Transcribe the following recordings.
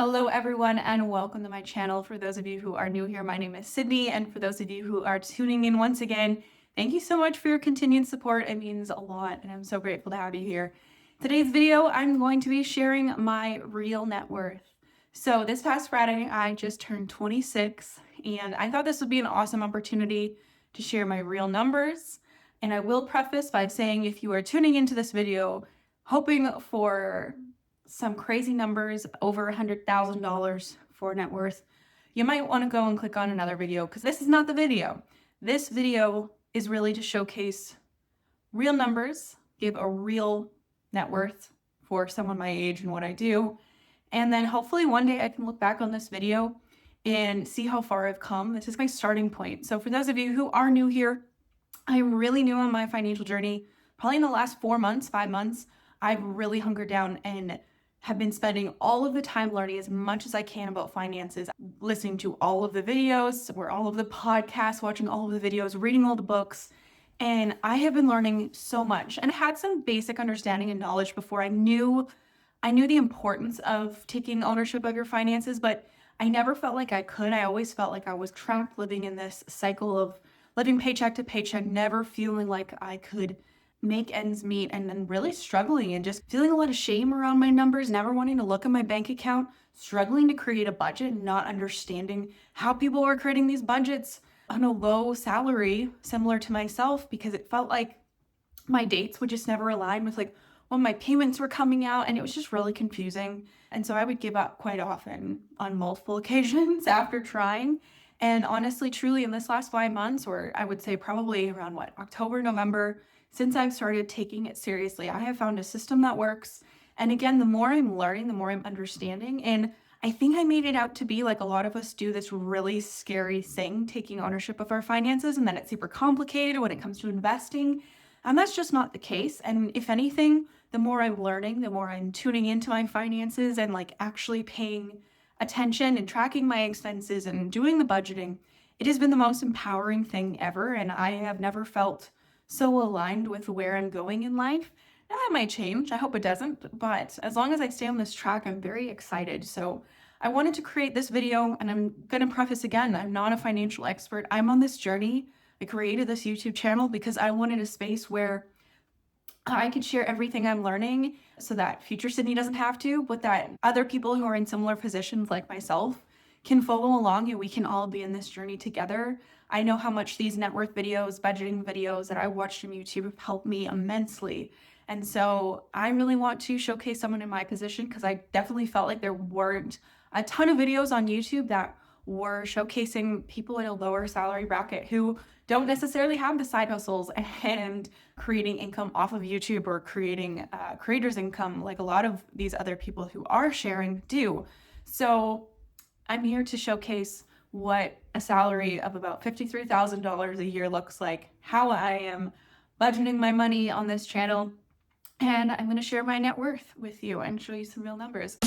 Hello everyone and welcome to my channel. For those of you who are new here, my name is Sydney, and for those of you who are tuning in once again, thank you so much for your continued support. It means a lot and I'm so grateful to have you here. Today's video, I'm going to be sharing my real net worth. So this past Friday, I just turned 26 and I thought this would be an awesome opportunity to share my real numbers. And I will preface by saying if you are tuning into this video hoping for some crazy numbers over $100,000 for net worth, you might want to go and click on another video because this is not the video. This video is really to showcase real numbers, give a real net worth for someone my age and what I do. And then hopefully one day I can look back on this video and see how far I've come. This is my starting point. So for those of you who are new here, I'm really new on my financial journey. Probably in the last 4 months, 5 months, I've really hunkered down and have been spending all of the time learning as much as I can about finances, listening to all of the videos, or all of the podcasts, watching all of the videos, reading all the books. And I have been learning so much and had some basic understanding and knowledge before I knew the importance of taking ownership of your finances, but I never felt like I could. I always felt like I was trapped living in this cycle of living paycheck to paycheck, never feeling like I could make ends meet, and then really struggling and just feeling a lot of shame around my numbers, never wanting to look at my bank account, struggling to create a budget, and not understanding how people were creating these budgets on a low salary similar to myself, because it felt like my dates would just never align with like when my payments were coming out, and it was just really confusing. And so I would give up quite often on multiple occasions after trying. And honestly, truly, in this last 5 months, or I would say probably around October, November, since I've started taking it seriously, I have found a system that works. And again, the more I'm learning, the more I'm understanding. And I think I made it out to be like a lot of us do this really scary thing, taking ownership of our finances, and then it's super complicated when it comes to investing. And that's just not the case. And if anything, the more I'm learning, the more I'm tuning into my finances and like actually paying attention and tracking my expenses and doing the budgeting, it has been the most empowering thing ever. And I have never felt so aligned with where I'm going in life. Now that might change, I hope it doesn't, but as long as I stay on this track, I'm very excited. So I wanted to create this video, and I'm gonna preface again, I'm not a financial expert. I'm on this journey. I created this YouTube channel because I wanted a space where I could share everything I'm learning so that future Sydney doesn't have to, but that other people who are in similar positions like myself can follow along and we can all be in this journey together. I know how much these net worth videos, budgeting videos that I watched on YouTube have helped me immensely. And so I really want to showcase someone in my position because I definitely felt like there weren't a ton of videos on YouTube that were showcasing people in a lower salary bracket who don't necessarily have the side hustles and creating income off of YouTube or creating creators income like a lot of these other people who are sharing do. So I'm here to showcase what a salary of about $53,000 a year looks like, how I am budgeting my money on this channel, and I'm going to share my net worth with you and show you some real numbers.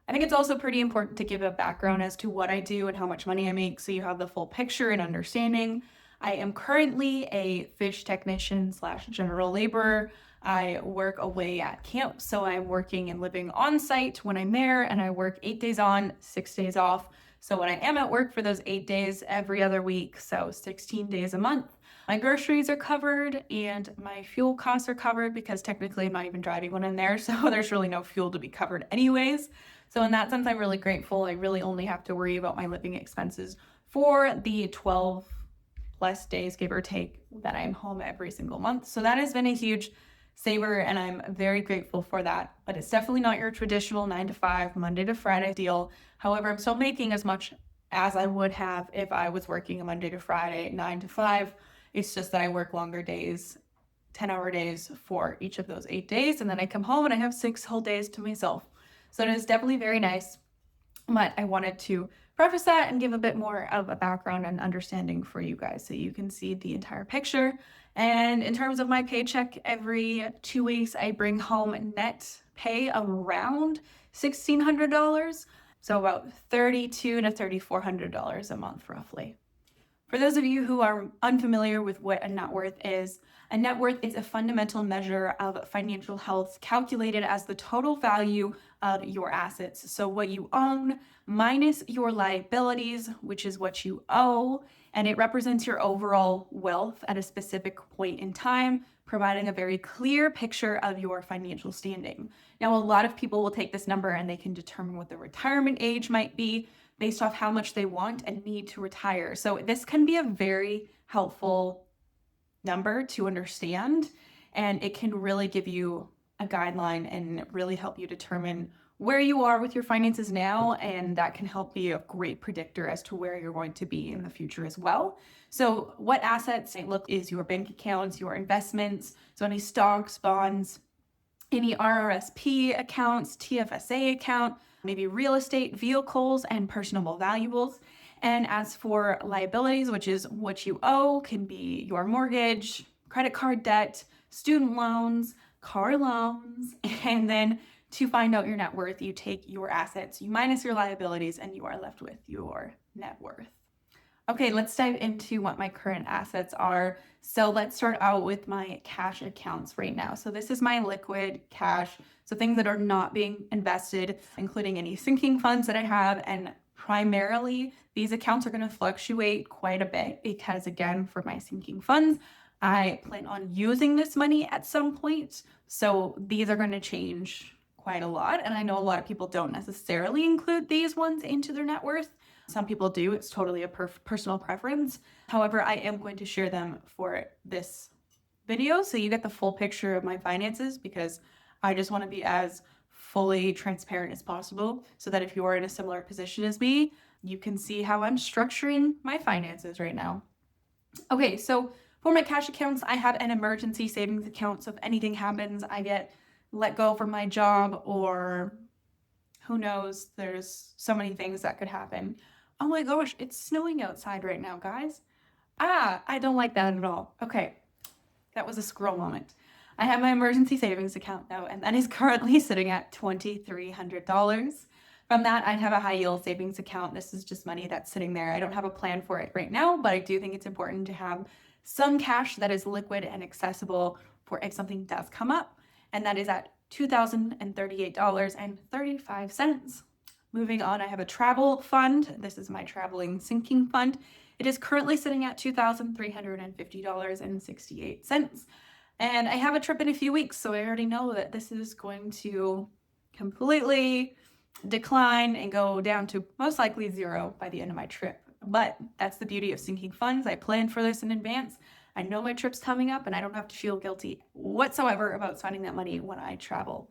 I think it's also pretty important to give a background as to what I do and how much money I make so you have the full picture and understanding. I am currently a fish technician / general laborer. I work away at camp, so I'm working and living on site when I'm there, and I work 8 days on, 6 days off. So when I am at work for those 8 days every other week, so 16 days a month, my groceries are covered and my fuel costs are covered because technically I'm not even driving when I'm there, so there's really no fuel to be covered anyways. So in that sense, I'm really grateful. I really only have to worry about my living expenses for the 12 plus days, give or take, that I'm home every single month. So that has been a huge saver, and I'm very grateful for that. But it's definitely not your traditional 9 to 5, Monday to Friday deal. However, I'm still making as much as I would have if I was working a Monday to Friday, 9 to 5. It's just that I work longer days, 10-hour days for each of those 8 days. And then I come home and I have 6 whole days to myself. So it is definitely very nice, but I wanted to preface that and give a bit more of a background and understanding for you guys so you can see the entire picture. And in terms of my paycheck, every 2 weeks I bring home net pay around $1,600. So about $3,200 to $3,400 a month roughly. For those of you who are unfamiliar with what a net worth is, a net worth is a fundamental measure of financial health calculated as the total value of your assets. So what you own minus your liabilities, which is what you owe, and it represents your overall wealth at a specific point in time, providing a very clear picture of your financial standing. Now, a lot of people will take this number and they can determine what the retirement age might be based off how much they want and need to retire. So this can be a very helpful number to understand, and it can really give you a guideline and really help you determine where you are with your finances now, and that can help be a great predictor as to where you're going to be in the future as well. So what assets look is your bank accounts, your investments, so any stocks, bonds, any RRSP accounts, TFSA account, maybe real estate, vehicles, and personal valuables. And as for liabilities, which is what you owe, can be your mortgage, credit card debt, student loans, car loans, and then to find out your net worth, you take your assets, you minus your liabilities, and you are left with your net worth. Okay, let's dive into what my current assets are. So let's start out with my cash accounts right now. So this is my liquid cash. So things that are not being invested, including any sinking funds that I have. And primarily, these accounts are going to fluctuate quite a bit because, again, for my sinking funds, I plan on using this money at some point. So these are going to change quite a lot. And I know a lot of people don't necessarily include these ones into their net worth. Some people do. It's totally a personal preference. However, I am going to share them for this video so you get the full picture of my finances, because I just want to be as fully transparent as possible so that if you are in a similar position as me, you can see how I'm structuring my finances right now. Okay, so for my cash accounts, I have an emergency savings account. So if anything happens, I get let go from my job, or who knows, there's so many things that could happen. Oh my gosh, it's snowing outside right now, guys. I don't like that at all. Okay, that was a scroll moment. I have my emergency savings account though, and that is currently sitting at $2,300. From that, I have a high yield savings account. This is just money that's sitting there. I don't have a plan for it right now, but I do think it's important to have some cash that is liquid and accessible for if something does come up, and that is at $2,038.35. Moving on, I have a travel fund. This is my traveling sinking fund. It is currently sitting at $2,350.68. And I have a trip in a few weeks, so I already know that this is going to completely decline and go down to most likely zero by the end of my trip. But that's the beauty of sinking funds. I planned for this in advance. I know my trip's coming up, and I don't have to feel guilty whatsoever about spending that money when I travel.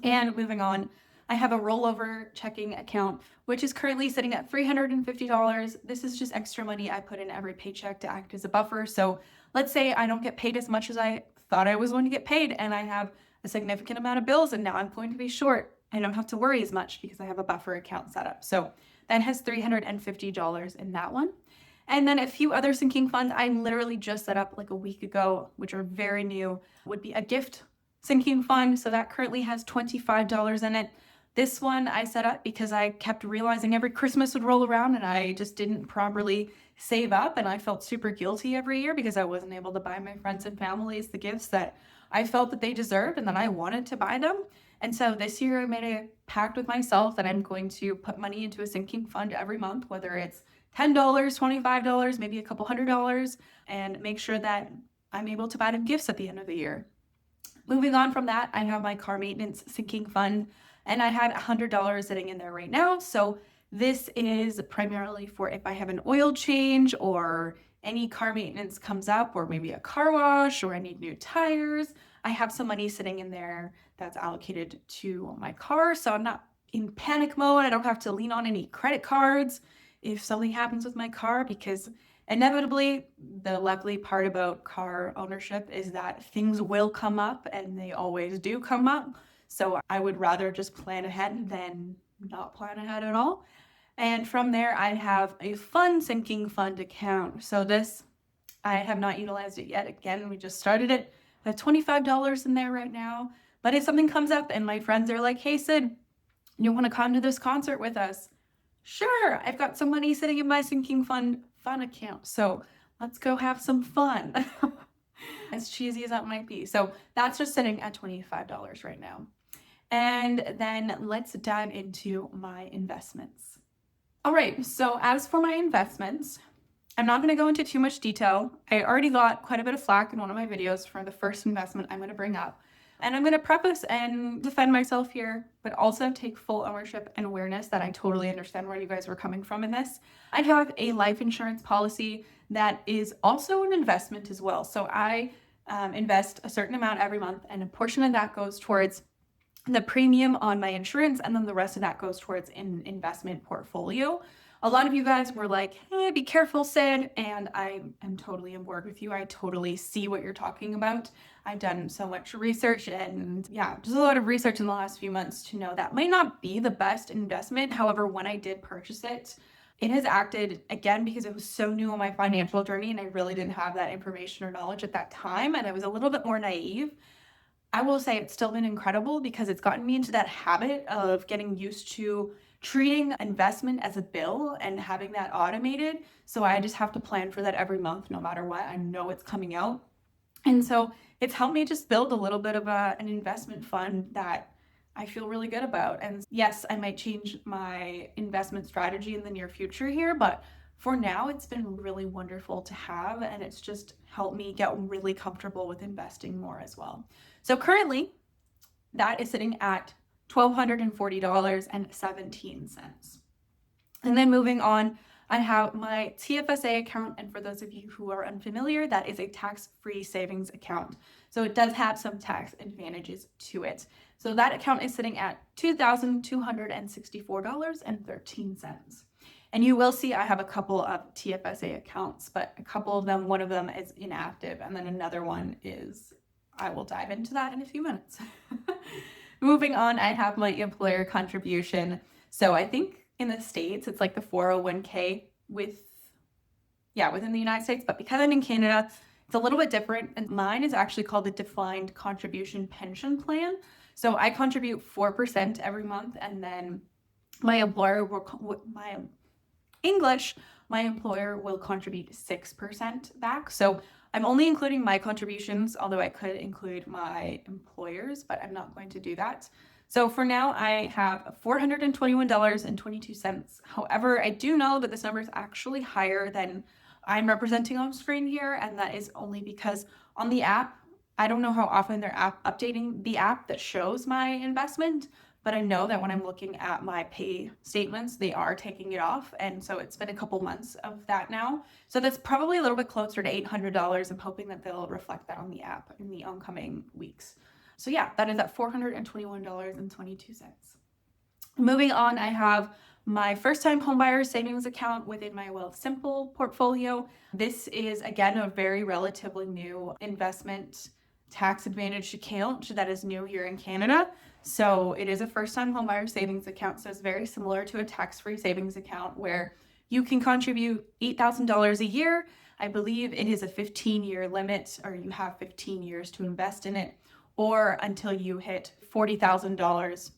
And moving on, I have a rollover checking account, which is currently sitting at $350. This is just extra money I put in every paycheck to act as a buffer. So let's say I don't get paid as much as I thought I was going to get paid, and I have a significant amount of bills, and now I'm going to be short. I don't have to worry as much because I have a buffer account set up. So that has $350 in that one. And then a few other sinking funds I literally just set up like a week ago, which are very new, would be a gift sinking fund. So that currently has $25 in it. This one I set up because I kept realizing every Christmas would roll around and I just didn't properly save up, and I felt super guilty every year because I wasn't able to buy my friends and families the gifts that I felt that they deserved and that I wanted to buy them. And so this year I made a pact with myself that I'm going to put money into a sinking fund every month, whether it's $10, $25, maybe a couple $100, and make sure that I'm able to buy them gifts at the end of the year. Moving on from that, I have my car maintenance sinking fund, and I had $100 sitting in there right now. So this is primarily for if I have an oil change or any car maintenance comes up, or maybe a car wash, or I need new tires. I have some money sitting in there that's allocated to my car, so I'm not in panic mode. I don't have to lean on any credit cards if something happens with my car, because inevitably, the lovely part about car ownership is that things will come up, and they always do come up. So I would rather just plan ahead than not plan ahead at all. And from there, I have a fund sinking fund account. So this, I have not utilized it yet. Again, we just started it. I have $25 in there right now. But if something comes up and my friends are like, hey, Sid, You want to come to this concert with us? Sure, I've got some money sitting in my sinking fund account. So let's go have some fun. As cheesy as that might be. So that's just sitting at $25 right now. And then let's dive into my investments. All right, so as for my investments, I'm not going to go into too much detail. I already got quite a bit of flack in one of my videos for the first investment I'm going to bring up. And I'm going to preface and defend myself here, but also take full ownership and awareness that I totally understand where you guys were coming from in this. I have a life insurance policy that is also an investment as well. So I invest a certain amount every month, and a portion of that goes towards the premium on my insurance, and then the rest of that goes towards an investment portfolio. A lot of you guys were like, hey, be careful, Sid, and I am totally on board with you. I totally see what you're talking about. I've done so much research, and yeah, just a lot of research in the last few months to know that might not be the best investment. However, when I did purchase it, it has acted, again, because it was so new on my financial journey and I really didn't have that information or knowledge at that time, and I was a little bit more naive. I will say it's still been incredible because it's gotten me into that habit of getting used to treating investment as a bill and having that automated. So I just have to plan for that every month, no matter what. I know it's coming out. And so it's helped me just build a little bit of an investment fund that I feel really good about. And yes, I might change my investment strategy in the near future here, but for now, it's been really wonderful to have, and it's just helped me get really comfortable with investing more as well. So currently, that is sitting at $1,240.17. And then moving on, I have my TFSA account, and for those of you who are unfamiliar, that is a tax-free savings account. So it does have some tax advantages to it. So that account is sitting at $2,264.13. And you will see I have a couple of TFSA accounts, but a couple of them, one of them is inactive, and then another one is, I will dive into that in a few minutes. Moving on, I have my employer contribution. So I think in the States, it's like the 401k within the United States, but because I'm in Canada, it's a little bit different. And mine is actually called a defined contribution pension plan. So I contribute 4% every month, and then my employer will, my employer will contribute 6% back. So I'm only including my contributions, although I could include my employer's, but I'm not going to do that. So for now, I have $421.22. However, I do know that this number is actually higher than I'm representing on screen here, and that is only because on the app, I don't know how often they're updating the app that shows my investment, but I know that when I'm looking at my pay statements, they are taking it off. And so it's been a couple months of that now. So that's probably a little bit closer to $800. I'm hoping that they'll reflect that on the app in the oncoming weeks. So yeah, that is at $421.22. Moving on, I have my first-time homebuyer savings account within my Wealthsimple portfolio. This is, again, a very relatively new investment tax advantage account that is new here in Canada. So it is a first-time homebuyer savings account. So it's very similar to a tax-free savings account where you can contribute $8,000 a year. I believe it is a 15-year limit, or you have 15 years to invest in it, or until you hit $40,000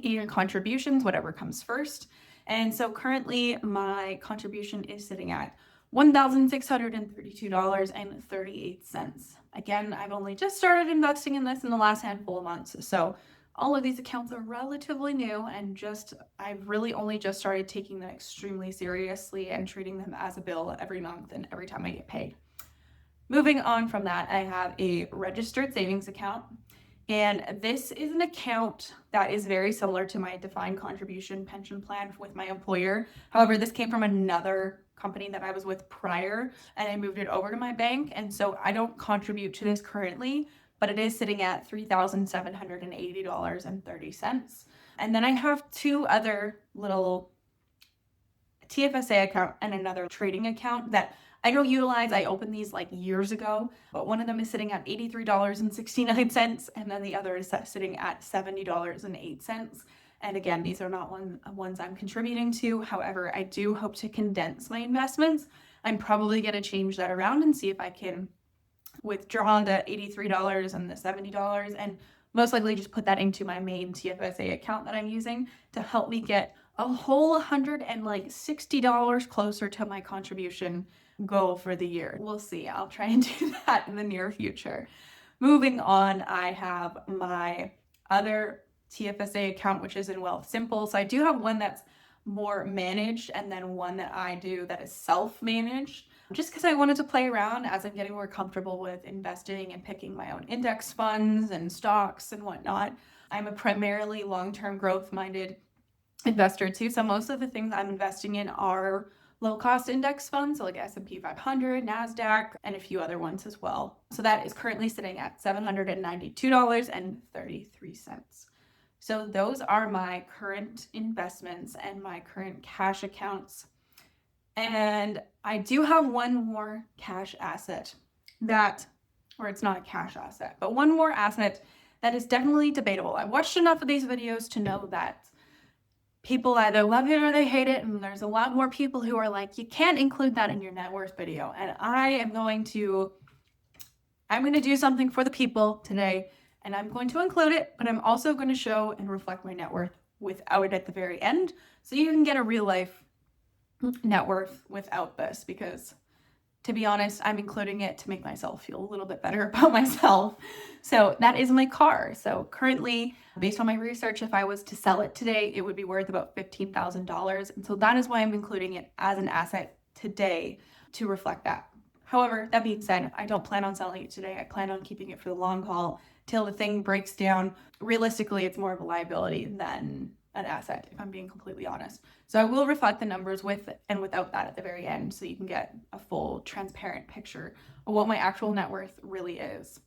in contributions, whatever comes first. And so currently my contribution is sitting at $1,632.38. Again, I've only just started investing in this in the last handful of months. So all of these accounts are relatively new, and I've really only just started taking them extremely seriously and treating them as a bill every month and every time I get paid. Moving on from that, I have a registered savings account. And this is an account that is very similar to my defined contribution pension plan with my employer. However, this came from another company that I was with prior, and I moved it over to my bank. And so I don't contribute to this currently, but it is sitting at $3,780.30. And then I have two other little TFSA account and another trading account that I don't utilize. I opened these like years ago, but one of them is sitting at $83.69, and then the other is sitting at $70.08. And again, these are not ones I'm contributing to. However, I do hope to condense my investments. I'm probably going to change that around and see if I can withdraw the $83 and the $70 and most likely just put that into my main TFSA account that I'm using to help me get a whole $160 closer to my contribution goal for the year. We'll see. I'll try and do that in the near future. Moving on, I have my other TFSA account, which is in Wealth Simple. So I do have one that's more managed and then one that I do that is self-managed, just because I wanted to play around as I'm getting more comfortable with investing and picking my own index funds and stocks and whatnot. I'm a primarily long-term growth-minded investor too. So most of the things I'm investing in are low-cost index funds, so like S&P 500, NASDAQ, and a few other ones as well. So that is currently sitting at $792.33. So those are my current investments and my current cash accounts. And I do have one more cash asset or it's not a cash asset, but one more asset that is definitely debatable. I've watched enough of these videos to know that people either love it or they hate it, and there's a lot more people who are like, you can't include that in your net worth video. And I'm going to do something for the people today, and I'm going to include it, but I'm also going to show and reflect my net worth without it at the very end, so you can get a real life net worth without this, because to be honest, I'm including it to make myself feel a little bit better about myself. So that is my car. So currently, based on my research, if I was to sell it today, it would be worth about $15,000. And so that is why I'm including it as an asset today to reflect that. However, that being said, I don't plan on selling it today. I plan on keeping it for the long haul till the thing breaks down. Realistically, it's more of a liability than an asset, if I'm being completely honest. So I will reflect the numbers with and without that at the very end, so you can get a full transparent picture of what my actual net worth really is.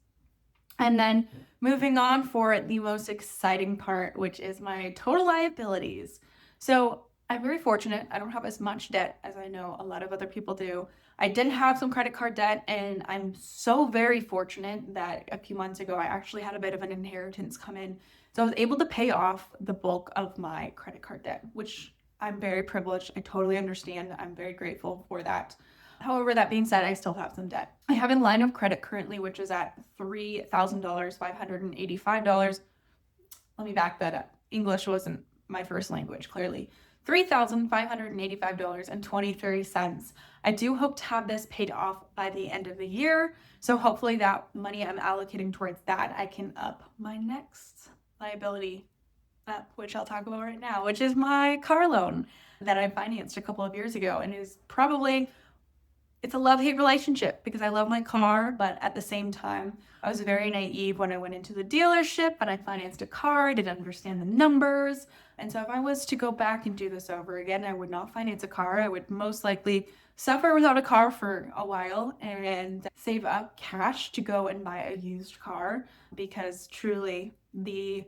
And then moving on for the most exciting part, which is my total liabilities. So I'm very fortunate. I don't have as much debt as I know a lot of other people do. I did have some credit card debt, and I'm so very fortunate that a few months ago I actually had a bit of an inheritance come in. So I was able to pay off the bulk of my credit card debt, which I'm very privileged. I totally understand. I'm very grateful for that. However, that being said, I still have some debt. I have a line of credit currently, which is at $3,585. Let me back that up. English wasn't my first language, clearly. $3,585.23. I do hope to have this paid off by the end of the year. So hopefully that money I'm allocating towards that, I can up my next liability up, which I'll talk about right now, which is my car loan that I financed a couple of years ago, and is probably, it's a love-hate relationship because I love my car, but at the same time, I was very naive when I went into the dealership and I financed a car. I didn't understand the numbers. And so if I was to go back and do this over again, I would not finance a car. I would most likely suffer without a car for a while and save up cash to go and buy a used car, because truly it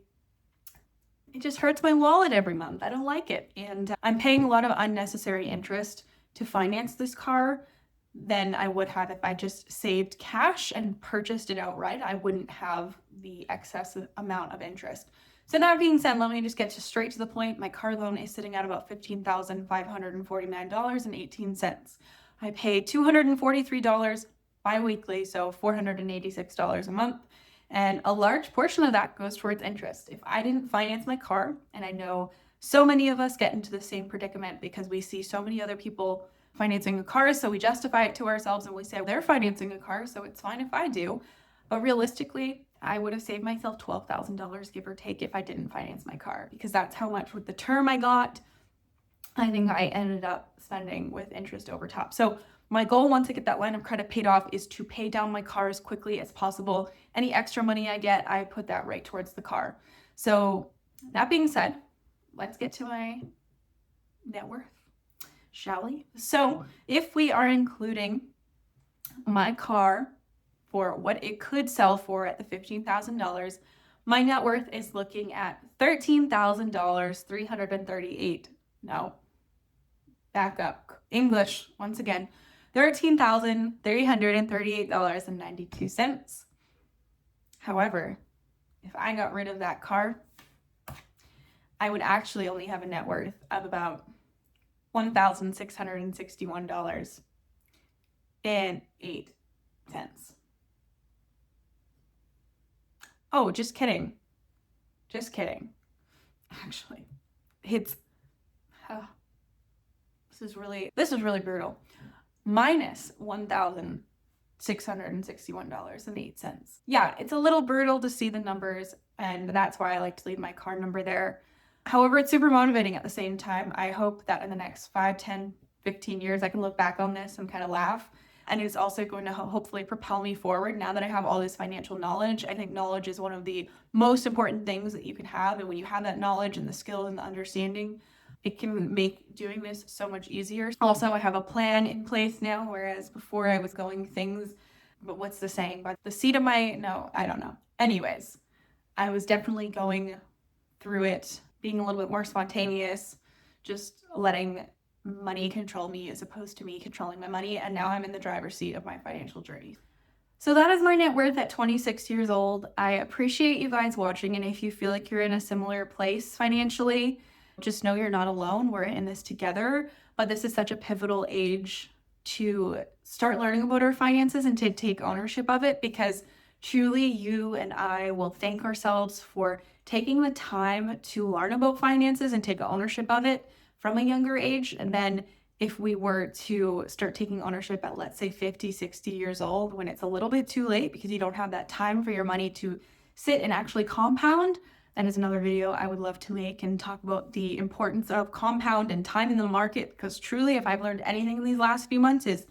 just hurts my wallet every month. I don't like it. And I'm paying a lot of unnecessary interest to finance this car than I would have if I just saved cash and purchased it outright. I wouldn't have the excess amount of interest. So that being said, let me just get straight to the point. My car loan is sitting at about $15,549.18. I pay $243 bi-weekly, so $486 a month. And a large portion of that goes towards interest. If I didn't finance my car, and I know so many of us get into the same predicament because we see so many other people financing a car, so we justify it to ourselves and we say they're financing a car, so it's fine if I do. But realistically, I would have saved myself $12,000, give or take, if I didn't finance my car, because that's how much with the term I got, I think I ended up spending with interest over top. So my goal, once I get that line of credit paid off, is to pay down my car as quickly as possible. Any extra money I get, I put that right towards the car. So that being said, let's get to my net worth, shall we? So if we are including my car for what it could sell for at the $15,000, my net worth is looking at $13,338. No, back up. English, once again, $13,338.92. However, if I got rid of that car, I would actually only have a net worth of about $1,661.08. Oh, just kidding. Just kidding. Actually, it's, this is really brutal. Minus $1,661.08. Yeah, it's a little brutal to see the numbers, and that's why I like to leave my card number there. However, it's super motivating at the same time. I hope that in the next 5, 10, 15 years, I can look back on this and kind of laugh. And it's also going to hopefully propel me forward now that I have all this financial knowledge. I think knowledge is one of the most important things that you can have. And when you have that knowledge and the skill and the understanding, it can make doing this so much easier. Also, I have a plan in place now, whereas before I was going things, but what's the saying? But the seat of my, no, I don't know. Anyways, I was definitely going through it, being a little bit more spontaneous, just letting money control me as opposed to me controlling my money. And now I'm in the driver's seat of my financial journey. So that is my net worth at 26 years old. I appreciate you guys watching. And if you feel like you're in a similar place financially, just know you're not alone. We're in this together. But this is such a pivotal age to start learning about our finances and to take ownership of it, because truly you and I will thank ourselves for taking the time to learn about finances and take ownership of it from a younger age. And then if we were to start taking ownership at, let's say, 50, 60 years old, when it's a little bit too late because you don't have that time for your money to sit and actually compound, that is another video I would love to make and talk about the importance of compound and time in the market. Because truly, if I've learned anything in these last few months is,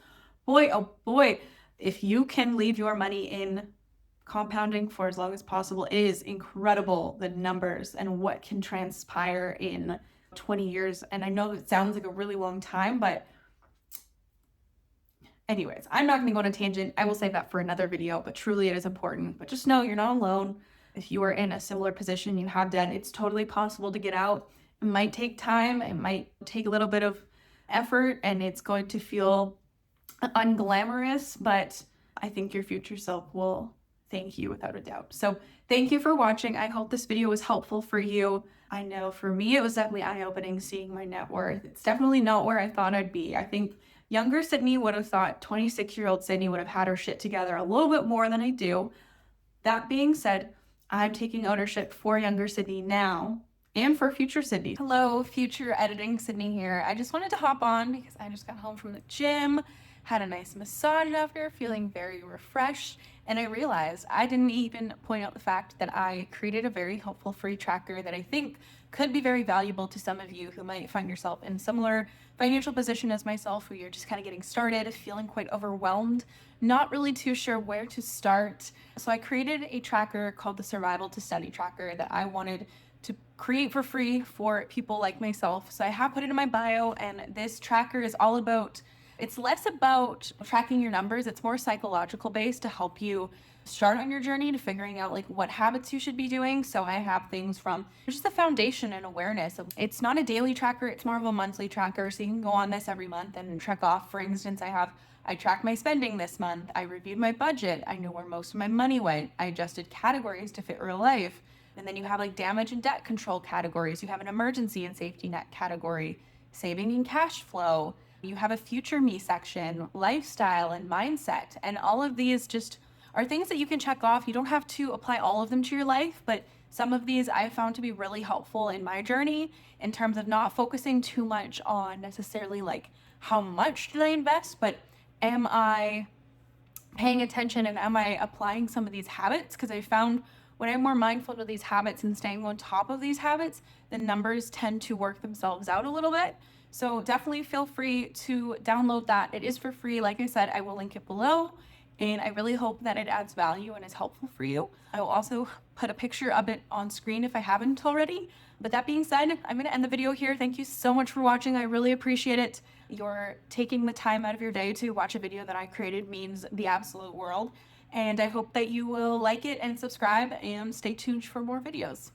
boy, oh boy, if you can leave your money in compounding for as long as possible, it is incredible the numbers and what can transpire in 20 years. And I know it sounds like a really long time, but anyways, I'm not going to go on a tangent. I will save that for another video, but truly it is important. But just know you're not alone. If you are in a similar position you have done, it's totally possible to get out. It might take time. It might take a little bit of effort, and it's going to feel unglamorous, but I think your future self will thank you without a doubt. So thank you for watching. I hope this video was helpful for you. I know for me, it was definitely eye-opening seeing my net worth. It's definitely not where I thought I'd be. I think younger Sydney would have thought 26-year-old Sydney would have had her shit together a little bit more than I do. That being said, I'm taking ownership for younger Sydney now and for future Sydney. Hello, future editing Sydney here. I just wanted to hop on because I just got home from the gym, had a nice massage after, feeling very refreshed, and I realized I didn't even point out the fact that I created a very helpful free tracker that I think could be very valuable to some of you who might find yourself in similar financial position as myself, where you're just kind of getting started, feeling quite overwhelmed, not really too sure where to start. So I created a tracker called the Survival to Study Tracker that I wanted to create for free for people like myself. So I have put it in my bio, and this tracker is all about, it's less about tracking your numbers, it's more psychological based to help you start on your journey to figuring out like what habits you should be doing. So I have things from just the foundation and awareness. It's not a daily tracker, it's more of a monthly tracker. So you can go on this every month and check off. For instance, I tracked my spending this month. I reviewed my budget. I knew where most of my money went. I adjusted categories to fit real life. And then you have like damage and debt control categories. You have an emergency and safety net category, saving and cash flow. You have a future me section, lifestyle and mindset. And all of these just are things that you can check off. You don't have to apply all of them to your life, but some of these I found to be really helpful in my journey in terms of not focusing too much on necessarily like how much did I invest, but am I paying attention and am I applying some of these habits? Because I found when I'm more mindful of these habits and staying on top of these habits, the numbers tend to work themselves out a little bit. So definitely feel free to download that. It is for free. Like I said, I will link it below. And I really hope that it adds value and is helpful for you. I will also put a picture of it on screen if I haven't already. But that being said, I'm going to end the video here. Thank you so much for watching. I really appreciate it. You're taking the time out of your day to watch a video that I created means the absolute world. And I hope that you will like it and subscribe and stay tuned for more videos.